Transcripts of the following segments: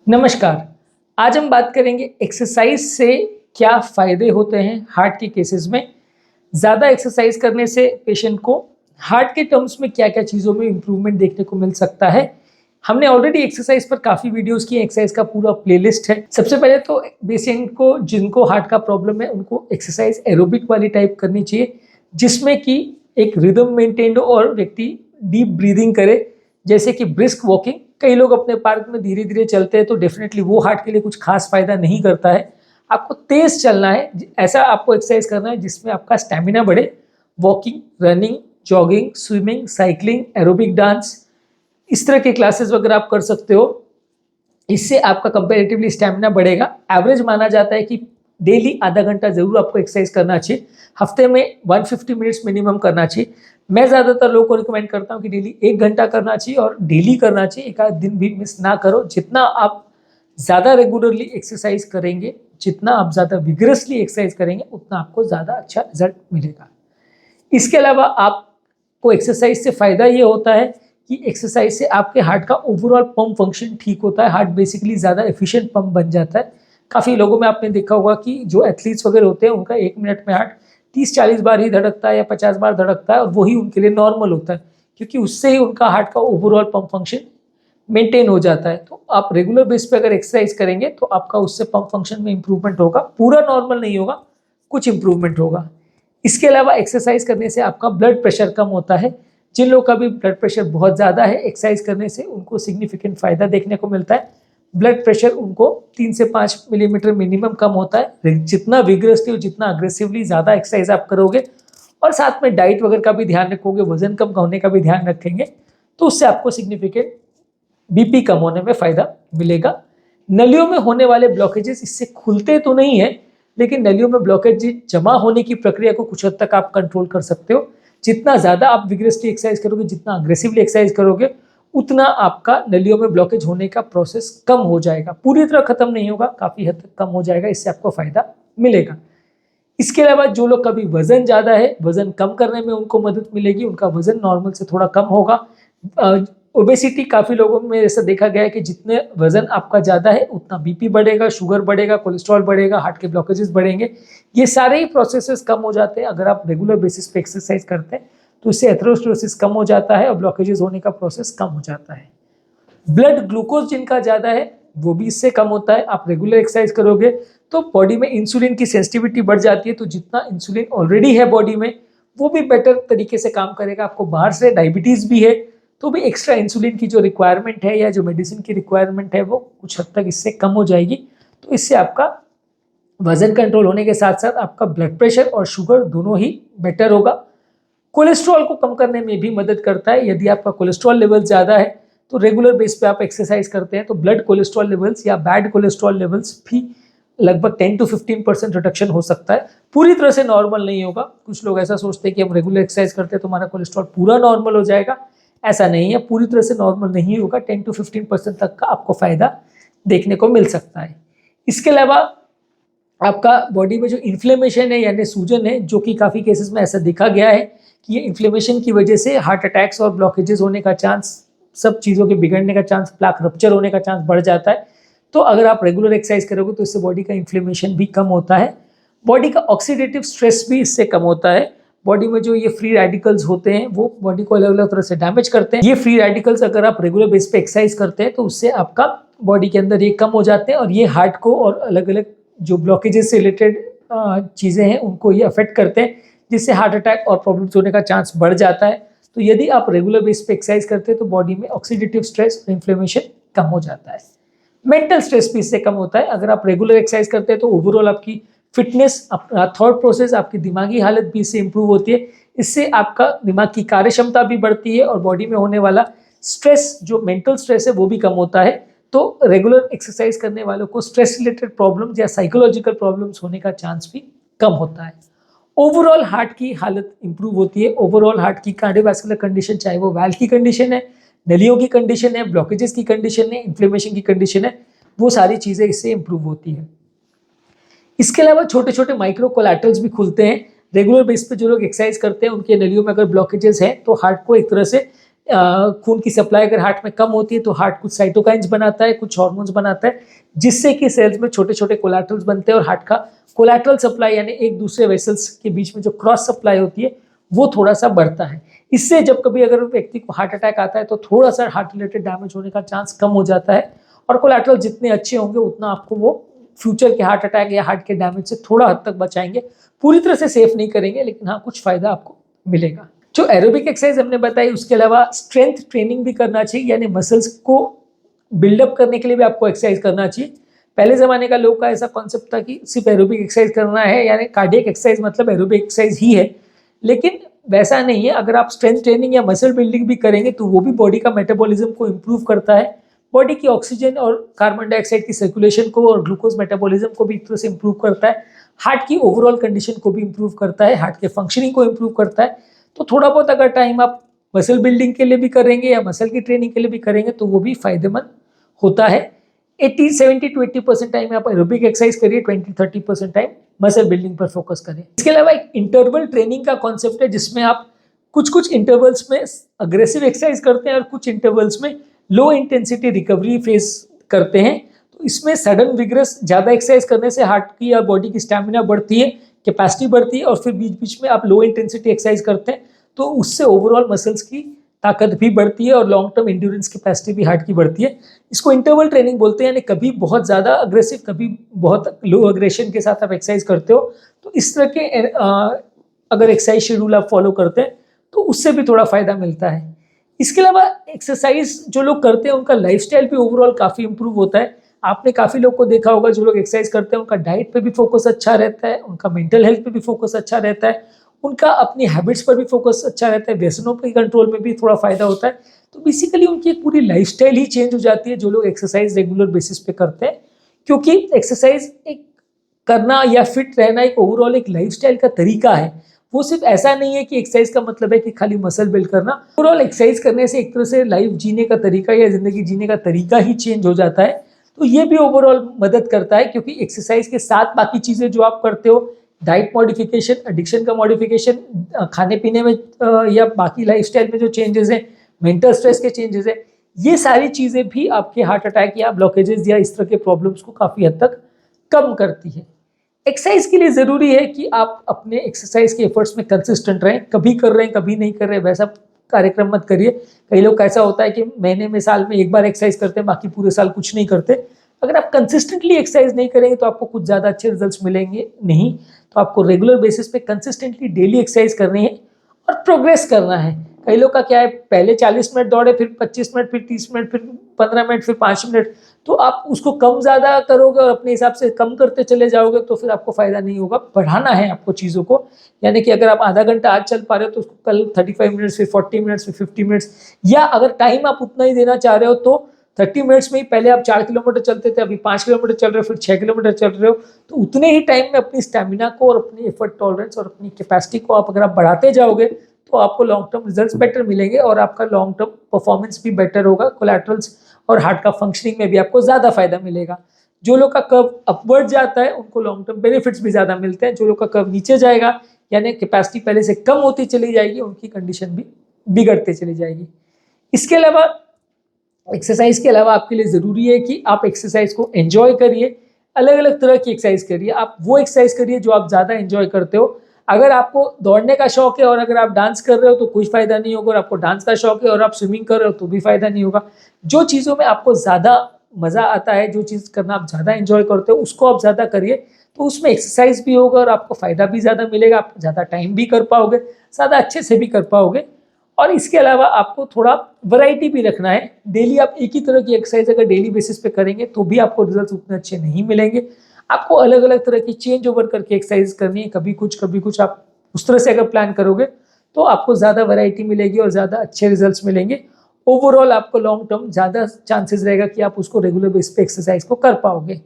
नमस्कार। आज हम बात करेंगे एक्सरसाइज से क्या फ़ायदे होते हैं हार्ट के केसेस में। ज़्यादा एक्सरसाइज करने से पेशेंट को हार्ट के टर्म्स में क्या-क्या चीज़ों में इम्प्रूवमेंट देखने को मिल सकता है। हमने ऑलरेडी एक्सरसाइज पर काफ़ी वीडियोज़ की, एक्सरसाइज का पूरा प्लेलिस्ट है। सबसे पहले तो पेशेंट को जिनको हार्ट का प्रॉब्लम है उनको एक्सरसाइज एरोबिक वाली टाइप करनी चाहिए, जिसमें कि एक रिदम मेंटेन्ड हो और व्यक्ति डीप ब्रीदिंग करे, जैसे कि ब्रिस्क वॉकिंग। कई लोग अपने पार्क में धीरे-धीरे चलते हैं तो डेफिनेटली वो हार्ट के लिए कुछ खास फ़ायदा नहीं करता है। आपको तेज़ चलना है, ऐसा आपको एक्सरसाइज करना है जिसमें आपका स्टैमिना बढ़े। Walking, running, jogging, swimming, cycling, aerobic dance, इस तरह के क्लासेस वगैरह आप कर सकते हो। इससे आपका कंपैरेटिवली स्टैमिना बढ़ेगा। एवरेज माना जाता है कि डेली आधा घंटा ज़रूर आपको एक्सरसाइज करना चाहिए। हफ्ते में 150 मिनट्स मिनिमम करना चाहिए। मैं ज़्यादातर लोगों को रिकमेंड करता हूँ कि डेली 1 घंटा करना चाहिए और डेली करना चाहिए, एक आध दिन भी मिस ना करो। जितना आप ज़्यादा रेगुलरली एक्सरसाइज करेंगे, जितना आप ज़्यादा विगरसली एक्सरसाइज करेंगे, उतना आपको ज़्यादा अच्छा रिजल्ट मिलेगा। इसके अलावा आपको एक्सरसाइज से फ़ायदा ये होता है कि एक्सरसाइज से आपके हार्ट का ओवरऑल पंप फंक्शन ठीक होता है। हार्ट बेसिकली ज़्यादा एफिशिएंट पंप बन जाता है। काफ़ी लोगों में आपने देखा होगा कि जो एथलीट्स वगैरह होते हैं उनका 1 मिनट में हार्ट 30-40 बार ही धड़कता है या 50 बार धड़कता है, और वही उनके लिए नॉर्मल होता है, क्योंकि उससे ही उनका हार्ट का ओवरऑल पंप फंक्शन मेंटेन हो जाता है। तो आप रेगुलर बेस पे अगर एक्सरसाइज करेंगे तो आपका उससे पंप फंक्शन में इंप्रूवमेंट होगा। पूरा नॉर्मल नहीं होगा, कुछ इंप्रूवमेंट होगा। इसके अलावा एक्सरसाइज करने से आपका ब्लड प्रेशर कम होता है। जिन लोगों का भी ब्लड प्रेशर बहुत ज़्यादा है, एक्सरसाइज करने से उनको सिग्निफिकेंट फ़ायदा देखने को मिलता है। ब्लड प्रेशर उनको 3 से 5 मिलीमीटर मिनिमम कम होता है। जितना विगरसली और जितना अग्रेसिवली ज़्यादा एक्सरसाइज आप करोगे और साथ में डाइट वगैरह का भी ध्यान रखोगे, वजन कम होने का भी ध्यान रखेंगे, तो उससे आपको सिग्निफिकेंट बीपी कम होने में फ़ायदा मिलेगा। नलियों में होने वाले ब्लॉकेजेस इससे खुलते तो नहीं है, लेकिन नलियों में ब्लॉकेज जमा होने की प्रक्रिया को कुछ हद तक आप कंट्रोल कर सकते हो। जितना ज़्यादा आप विगरसली एक्सरसाइज करोगे, जितना अग्रेसिवली एक्सरसाइज करोगे, उतना आपका नलियों में ब्लॉकेज होने का प्रोसेस कम हो जाएगा। पूरी तरह खत्म नहीं होगा, काफ़ी हद तक कम हो जाएगा, इससे आपको फ़ायदा मिलेगा। इसके अलावा जो लोग का भी वज़न ज़्यादा है, वज़न कम करने में उनको मदद मिलेगी, उनका वज़न नॉर्मल से थोड़ा कम होगा। ओबेसिटी काफ़ी लोगों में ऐसा देखा गया है कि जितने वज़न आपका ज़्यादा है उतना बीपी बढ़ेगा, शुगर बढ़ेगा, कोलेस्ट्रॉल बढ़ेगा, हार्ट के ब्लॉकेजेस बढ़ेंगे। ये सारे ही प्रोसेसेस कम हो जाते हैं अगर आप रेगुलर बेसिस पे एक्सरसाइज करते हैं, तो इससे एथेरोस्क्लेरोसिस कम हो जाता है और ब्लॉकेजेस होने का प्रोसेस कम हो जाता है। ब्लड ग्लूकोज जिनका ज़्यादा है वो भी इससे कम होता है। आप रेगुलर एक्सरसाइज करोगे तो बॉडी में इंसुलिन की सेंसिटिविटी बढ़ जाती है, तो जितना इंसुलिन ऑलरेडी है बॉडी में वो भी बेटर तरीके से काम करेगा। आपको बाहर से डायबिटीज़ भी है तो भी एक्स्ट्रा इंसुलिन की जो रिक्वायरमेंट है या जो मेडिसिन की रिक्वायरमेंट है वो कुछ हद तक इससे कम हो जाएगी। तो इससे आपका वजन कंट्रोल होने के साथ साथ आपका ब्लड प्रेशर और शुगर दोनों ही बेटर होगा। कोलेस्ट्रॉल को कम करने में भी मदद करता है। यदि आपका कोलेस्ट्रॉल लेवल ज़्यादा है तो रेगुलर बेस पे आप एक्सरसाइज करते हैं तो ब्लड कोलेस्ट्रॉल लेवल्स या बैड कोलेस्ट्रॉल लेवल्स भी लगभग 10 to 15% रिडक्शन हो सकता है। पूरी तरह से नॉर्मल नहीं होगा। कुछ लोग ऐसा सोचते हैं कि हम रेगुलर एक्सरसाइज करते हैं तो हमारा कोलेस्ट्रॉल पूरा नॉर्मल हो जाएगा। ऐसा नहीं है, पूरी तरह से नॉर्मल नहीं होगा। 10 to 15% तक का आपको फ़ायदा देखने को मिल सकता है। इसके अलावा आपका बॉडी में जो इन्फ्लेमेशन है यानी सूजन है, जो कि काफ़ी केसेस में ऐसा देखा गया है कि ये इन्फ्लेमेशन की वजह से हार्ट अटैक्स और ब्लॉकेजेस होने का चांस, सब चीज़ों के बिगड़ने का चांस, प्लाक रप्चर होने का चांस बढ़ जाता है। तो अगर आप रेगुलर एक्सरसाइज करोगे तो इससे बॉडी का इन्फ्लेमेशन भी कम होता है। बॉडी का ऑक्सीडेटिव स्ट्रेस भी इससे कम होता है। बॉडी में जो ये फ्री रेडिकल्स होते हैं वो बॉडी को अलग अलग तरह से डैमेज करते हैं। ये फ्री रेडिकल्स अगर आप रेगुलर बेस पे एक्सरसाइज करते हैं तो उससे आपका बॉडी के अंदर ये कम हो जाते हैं और ये हार्ट को और अलग अलग जो ब्लॉकेजेस से रिलेटेड चीज़ें हैं उनको ये अफेक्ट करते हैं, जिससे हार्ट अटैक और प्रॉब्लम्स होने का चांस बढ़ जाता है। तो यदि आप रेगुलर बेस पे एक्सरसाइज करते हैं तो बॉडी में ऑक्सीडेटिव स्ट्रेस और इन्फ्लेमेशन कम हो जाता है। मेंटल स्ट्रेस भी इससे कम होता है। अगर आप रेगुलर एक्सरसाइज करते हैं तो ओवरऑल आपकी फिटनेस, थॉट प्रोसेस, आपकी दिमागी हालत भी इससे इंप्रूव होती है। इससे आपका दिमाग की कार्यक्षमता भी बढ़ती है और बॉडी में होने वाला स्ट्रेस, जो मेंटल स्ट्रेस है, वो भी कम होता है। तो रेगुलर एक्सरसाइज करने वालों को स्ट्रेस रिलेटेड प्रॉब्लम्स या साइकोलॉजिकल प्रॉब्लम्स होने का चांस भी कम होता है। ओवरऑल हार्ट की हालत इंप्रूव होती है। ओवरऑल हार्ट की कार्डियोवैस्कुलर कंडीशन, चाहे वो वाल्व की कंडीशन है, नलियों की कंडीशन है, ब्लॉकेजेस की कंडीशन है, इन्फ्लेमेशन की कंडीशन है, वो सारी चीज़ें इससे इंप्रूव होती है। इसके अलावा छोटे छोटे माइक्रो कोलैटरल्स भी खुलते हैं। रेगुलर बेस पे जो लोग एक्सरसाइज करते हैं उनके नलियों में अगर ब्लॉकेजेस हैं तो हार्ट को एक तरह से खून की सप्लाई अगर हार्ट में कम होती है तो हार्ट कुछ साइटोकाइंस बनाता है, कुछ हार्मोन्स बनाता है, जिससे कि सेल्स में छोटे छोटे कोलैटरल्स बनते हैं और हार्ट का कोलैटरल सप्लाई यानी एक दूसरे वेसल्स के बीच में जो क्रॉस सप्लाई होती है वो थोड़ा सा बढ़ता है। इससे जब कभी अगर व्यक्ति को हार्ट अटैक आता है तो थोड़ा सा हार्ट रिलेटेड डैमेज होने का चांस कम हो जाता है, और कोलैटरल जितने अच्छे होंगे उतना आपको वो फ्यूचर के हार्ट अटैक या हार्ट के डैमेज से थोड़ा हद तक बचाएंगे। पूरी तरह से सेफ नहीं करेंगे, लेकिन हाँ कुछ फायदा आपको मिलेगा। जो एरोबिक एक्सरसाइज हमने बताई, उसके अलावा स्ट्रेंथ ट्रेनिंग भी करना चाहिए, यानी मसल्स को बिल्डअप करने के लिए भी आपको एक्सरसाइज करना चाहिए। पहले जमाने का लोग का ऐसा कॉन्सेप्ट था कि सिर्फ एरोबिक एक्सरसाइज करना है, यानी कार्डियक एक्सरसाइज मतलब एरोबिक एक्सरसाइज ही है, लेकिन वैसा नहीं है। अगर आप स्ट्रेंथ ट्रेनिंग या मसल बिल्डिंग भी करेंगे तो वो भी बॉडी का मेटाबॉलिज्म को इम्प्रूव करता है, बॉडी की ऑक्सीजन और कार्बन डाइऑक्साइड की सर्कुलेशन को और ग्लूकोज मेटाबॉलिज्म को भी एक तरह से इम्प्रूव करता है, हार्ट की ओवरऑल कंडीशन को भी इम्प्रूव करता है, हार्ट के फंक्शनिंग को इम्प्रूव करता है। तो थोड़ा बहुत अगर टाइम आप मसल बिल्डिंग के लिए भी करेंगे या मसल की ट्रेनिंग के लिए भी करेंगे तो वो भी फायदेमंद होता है। 70 to 80% टाइम आप एरोबिक एक्सरसाइज करिए, 20-30% टाइम मसल बिल्डिंग पर फोकस करें। इसके अलावा एक इंटरवल ट्रेनिंग का कॉन्सेप्ट है, जिसमें आप कुछ कुछ इंटरवल्स में अग्रेसिव एक्सरसाइज करते हैं और कुछ इंटरवल्स में लो इंटेंसिटी रिकवरी फेज करते हैं। तो इसमें सडन विग्रस ज़्यादा एक्सरसाइज करने से हार्ट की या बॉडी की स्टैमिना बढ़ती है, कैपेसिटी बढ़ती है, और फिर बीच बीच में आप लो इंटेंसिटी एक्सरसाइज करते हैं तो उससे ओवरऑल मसल्स की ताकत भी बढ़ती है और लॉन्ग टर्म इंड्योरेंस कैपेसिटी भी हार्ट की बढ़ती है। इसको इंटरवल ट्रेनिंग बोलते हैं, यानी कभी बहुत ज़्यादा अग्रेसिव, कभी बहुत लो अग्रेशन के साथ आप एक्सरसाइज करते हो। तो इस तरह के अगर एक्सरसाइज शेड्यूल आप फॉलो करते हैं तो उससे भी थोड़ा फायदा मिलता है। इसके अलावा एक्सरसाइज जो लोग करते हैं उनका लाइफस्टाइल भी ओवरऑल काफ़ी इंप्रूव होता है। आपने काफ़ी लोग को देखा होगा जो लोग एक्सरसाइज करते हैं उनका डाइट पे भी फोकस अच्छा रहता है, उनका मेंटल हेल्थ पे भी फोकस अच्छा रहता है, उनका अपनी हैबिट्स पर भी फोकस अच्छा रहता है, व्यसनों के कंट्रोल में भी थोड़ा फायदा होता है। तो बेसिकली उनकी एक पूरी लाइफस्टाइल ही चेंज हो जाती है जो लोग एक्सरसाइज रेगुलर बेसिस पे करते हैं, क्योंकि एक्सरसाइज एक करना या फिट रहना एक ओवरऑल एक लाइफस्टाइल का तरीका है। वो सिर्फ ऐसा नहीं है कि एक्सरसाइज का मतलब है कि खाली मसल बिल्ड करना। ओवरऑल एक्सरसाइज करने से एक तरह से लाइफ जीने का तरीका या जिंदगी जीने का तरीका ही चेंज हो जाता है। तो ये भी ओवरऑल मदद करता है, क्योंकि एक्सरसाइज के साथ बाकी चीज़ें जो आप करते हो, डाइट मॉडिफिकेशन, एडिक्शन का मॉडिफिकेशन, खाने पीने में या बाकी लाइफस्टाइल में जो चेंजेस हैं, मेंटल स्ट्रेस के चेंजेस हैं, ये सारी चीज़ें भी आपके हार्ट अटैक या ब्लॉकेजेस या इस तरह के प्रॉब्लम्स को काफ़ी हद तक कम करती है। एक्सरसाइज के लिए ज़रूरी है कि आप अपने एक्सरसाइज के एफर्ट्स में कंसिस्टेंट रहें। कभी कर रहे हैं कभी नहीं कर रहे वैसा कार्यक्रम मत करिए। कई लोग कैसा होता है कि महीने में, साल में एक बार एक्सरसाइज करते हैं, बाकी पूरे साल कुछ नहीं करते। अगर आप कंसिस्टेंटली एक्सरसाइज नहीं करेंगे तो आपको कुछ ज़्यादा अच्छे रिजल्ट्स मिलेंगे नहीं। तो आपको रेगुलर बेसिस पे कंसिस्टेंटली डेली एक्सरसाइज करनी है और प्रोग्रेस करना है। कई लोग का क्या है, पहले 40 मिनट दौड़े, फिर 25 मिनट, फिर 30 मिनट, फिर 15 मिनट, फिर 5 मिनट। तो आप उसको कम ज़्यादा करोगे और अपने हिसाब से कम करते चले जाओगे तो फिर आपको फ़ायदा नहीं होगा। बढ़ाना है आपको चीज़ों को, यानी कि अगर आप आधा घंटा आज चल पा रहे हो तो उसको कल 35 मिनट्स, फिर 40 मिनट्स, फिर 50 मिनट्स, या अगर टाइम आप उतना ही देना चाह रहे हो तो 30 मिनट्स में ही, पहले आप 4 किलोमीटर चलते थे, अभी 5 किलोमीटर चल रहे हो, फिर 6 किलोमीटर चल रहे हो, तो उतने ही टाइम में अपनी स्टेमिना को और अपनी एफर्ट टॉलरेंस और अपनी कैपेसिटी को आप अगर आप बढ़ाते जाओगे तो आपको लॉन्ग टर्म रिजल्ट्स बेटर मिलेंगे और आपका लॉन्ग टर्म परफॉर्मेंस भी बेटर होगा। कोलैटरल्स और हार्ट का फंक्शनिंग में भी आपको ज़्यादा फायदा मिलेगा। जो लोग का कर्व अपवर्ड जाता है उनको लॉन्ग टर्म बेनिफिट्स भी ज़्यादा मिलते हैं। जो लोग का कर्व नीचे जाएगा, यानी कैपेसिटी पहले से कम होती चली जाएगी, उनकी कंडीशन भी बिगड़ते चली जाएगी। इसके अलावा एक्सरसाइज के अलावा आपके लिए ज़रूरी है कि आप एक्सरसाइज को एंजॉय करिए। अलग अलग तरह की एक्सरसाइज करिए। आप वो एक्सरसाइज करिए जो आप ज़्यादा एंजॉय करते हो। अगर आपको दौड़ने का शौक है और अगर आप डांस कर रहे हो तो कोई फ़ायदा नहीं होगा, और आपको डांस का शौक है और आप स्विमिंग कर रहे हो तो भी फ़ायदा नहीं होगा। जो चीज़ों में आपको ज़्यादा मज़ा आता है, जो चीज़ करना आप ज़्यादा एंजॉय करते हो, उसको आप ज़्यादा करिए, तो उसमें एक्सरसाइज भी होगा और आपको फ़ायदा भी ज़्यादा मिलेगा। आप ज़्यादा टाइम भी कर पाओगे, ज़्यादा अच्छे से भी कर पाओगे। और इसके अलावा आपको थोड़ा वैरायटी भी रखना है। डेली आप एक ही तरह की एक्सरसाइज अगर डेली बेसिस पे करेंगे तो भी आपको रिजल्ट उतने अच्छे नहीं मिलेंगे। आपको अलग अलग तरह की चेंज ओवर करके एक्सरसाइज करनी है, कभी कुछ। आप उस तरह से अगर प्लान करोगे तो आपको ज़्यादा वैरायटी मिलेगी और ज़्यादा अच्छे रिजल्ट्स मिलेंगे। ओवरऑल आपको लॉन्ग टर्म ज़्यादा चांसेस रहेगा कि आप उसको रेगुलर बेस पे एक्सरसाइज को कर पाओगे।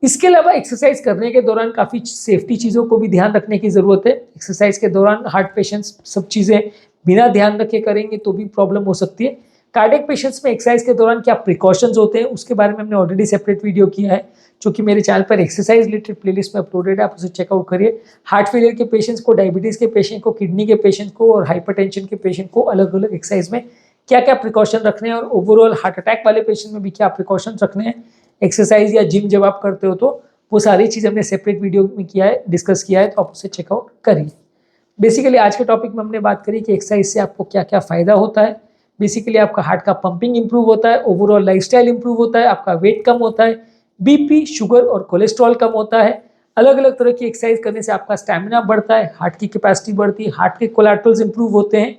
इसके अलावा एक्सरसाइज करने के दौरान काफ़ी सेफ्टी चीज़ों को भी ध्यान रखने की ज़रूरत है। एक्सरसाइज के दौरान हार्ट पेशेंट्स सब चीज़ें बिना ध्यान रखे करेंगे तो भी प्रॉब्लम हो सकती है। कार्डियक पेशेंट्स में एक्सरसाइज के दौरान क्या प्रिकॉशंस होते हैं उसके बारे में हमने ऑलरेडी सेपरेट वीडियो किया है, जो कि मेरे चैनल पर एक्सरसाइज रिलेटेड प्लेलिस्ट में अपलोडेड है, आप उसे चेकआउट करिए। हार्ट फेलियर के पेशेंट्स को, डायबिटीज़ के पेशेंट को, किडनी के पेशेंट को और हाइपरटेंशन के पेशेंट को अलग अलग एक्सरसाइज में क्या क्या प्रिकॉशन रखने हैं और ओवरऑल हार्ट अटैक वाले पेशेंट में भी क्या प्रिकॉशंस रखने हैं, एक्सरसाइज या जिम जब आप करते हो तो वो सारी चीज़ हमने सेपरेट वीडियो में किया है, डिस्कस किया है, तो आप उसे चेकआउट करिए। बेसिकली आज के टॉपिक में हमने बात करी कि एक्सरसाइज से आपको क्या क्या फ़ायदा होता है। बेसिकली आपका हार्ट का पंपिंग इंप्रूव होता है, ओवरऑल लाइफस्टाइल इंप्रूव होता है, आपका वेट कम होता है, बीपी, शुगर और कोलेस्ट्रॉल कम होता है। अलग अलग तरह की एक्सरसाइज करने से आपका स्टैमिना बढ़ता है, हार्ट की कैपेसिटी बढ़ती है, हार्ट के कोलैटरल्स इंप्रूव होते हैं।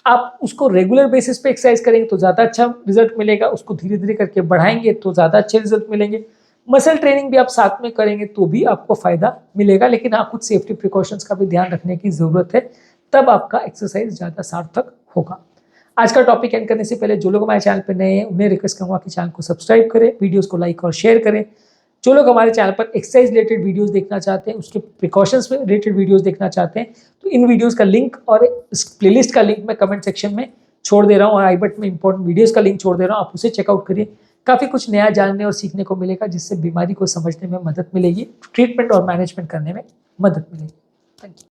आप उसको रेगुलर बेसिस पे एक्सरसाइज करेंगे तो ज़्यादा अच्छा रिजल्ट मिलेगा, उसको धीरे धीरे करके बढ़ाएंगे तो ज़्यादा अच्छे रिजल्ट मिलेंगे। मसल ट्रेनिंग भी आप साथ में करेंगे तो भी आपको फायदा मिलेगा, लेकिन आप कुछ सेफ्टी प्रिकॉशंस का भी ध्यान रखने की ज़रूरत है, तब आपका एक्सरसाइज ज़्यादा सार्थक होगा। आज का टॉपिक एंड करने से पहले जो लोग हमारे चैनल पर नए हैं उन्हें रिक्वेस्ट करूँगा कि चैनल को सब्सक्राइब करें, वीडियोज़ को लाइक और शेयर करें। जो लोग हमारे चैनल पर एक्सरसाइज रिलेटेड वीडियोस देखना चाहते हैं, उसके प्रिकॉशंस में रिलेटेड वीडियोस देखना चाहते हैं, तो इन वीडियोस का लिंक और इस प्लेलिस्ट का लिंक मैं कमेंट सेक्शन में छोड़ दे रहा हूँ और आई बटन में इंपॉर्टेंट वीडियोस का लिंक छोड़ दे रहा हूँ, आप उसे चेकआउट करिए। काफ़ी कुछ नया जानने और सीखने को मिलेगा, जिससे बीमारी को समझने में मदद मिलेगी, ट्रीटमेंट और मैनेजमेंट करने में मदद मिलेगी। Thank you.